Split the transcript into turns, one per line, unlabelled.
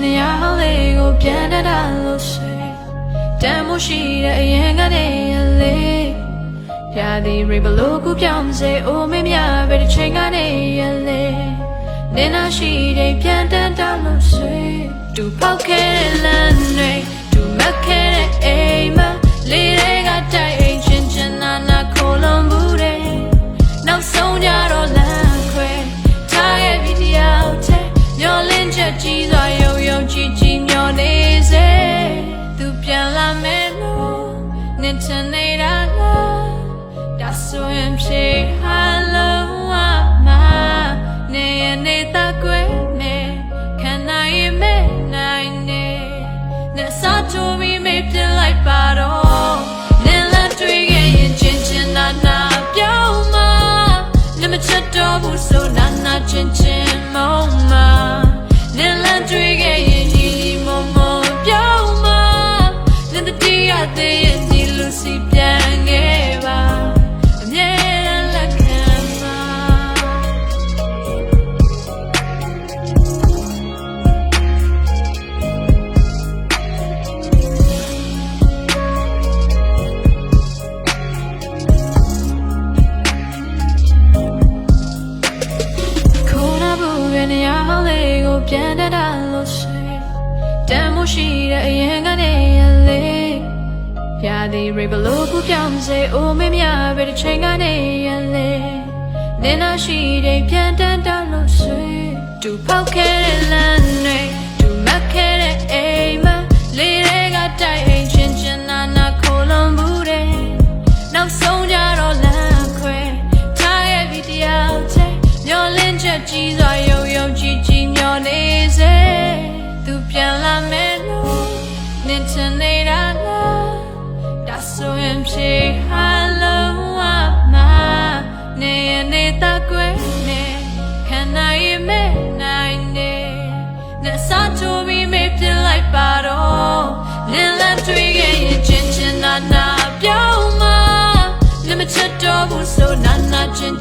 နေရလေးကိုပြန်တတ်တာလို့ရှိတမ်းမရှိတဲ့အရင်ကနေလေရာဒီရေဘလို့ကူပြောင်းစေအိုမင်းများပဲတစ်ချိန်ကနေလေနေနာရှိတဲ့ပြန်တတ်တာလို့ရှိတူပေါက်ခဲ့တဲ့လမ်းတွေတူမက်ခဲ့တဲ့အိမ်မလေးတွေကတိုက်အိမ်ချင်းချင်းနာခိုးလုံးဘူးတဲ့နောက်ဆုံးကြတော့လမ်းခွဲထားခဲ့ပြီးတရားတဲ့မျောလင်းချက်ကြီးစွာယုံယုံကြည်ကြည်မျောနေစေသူပြန်လာမယ်လို့နေချင်နေတာလားဒါဆိုရင်ဖြေဟာလုံးဝမှာနေရနေတာကွယ်နဲ့ခံနိုင်မဲ့နိုင်နေနဲ့စားချိုးပြီးမေးပြလိုက်ပါတော့နေလက်တွေ့ရဲ့ချင်းချင်းနာပြောင်းမှာနေမချက်တော့ဘူးဆိုနာချင်းချင်းမုံမှာနေလက်တွေ့ရဲ့ရီမုံမုံပြောင်းမှာနေတတိယတဲ့ရဲ့ဒီလူစီပြန်ခဲ့ပါအမြဲလက်ခံမှာနေရလေးကိုပြန်တတ်တာလို့ရှိတမ်းမရှိတဲ့အရင်ကနေလေရာဒီရေဘလို့ကူပြောင်းစေအိုမင်းများပဲတစ်ချိန်ကနေလေနေနာရှိတဲ့ပြန်တတ်တာလို့ရှိတူပေါက်ခဲ့တဲ့လမ်းတွေတူမက်ခဲ့တဲ့အိမ်မလေးတွေကတိုက်အိမ်ချင်းချင်းနာခိုးလုံးဘူးတဲ့နောက်ဆုံးကြတော့လမ်းခွဲထားရဲ့ပြီးတရားတဲ့မျောလင်းချက်ကြီးစွာယုံယုံကြည်ကြည်မျောနေစေသူပြန်လာမယ်လို့နေချင်နေတာလားဒါဆိုရင်ဖြေဟာလုံးဝမှာနေရနေတာကွယ်နဲ့ခံနိုင်မဲ့နိုင်နေနဲ့စားချိုးပြီးမေးပြလိုက်ပါတော့နေလက်တွေ့ရဲ့ချင်းချင်းနာပြောင်းမှာနေမချက်တော့ဘူးဆိုနာချင်း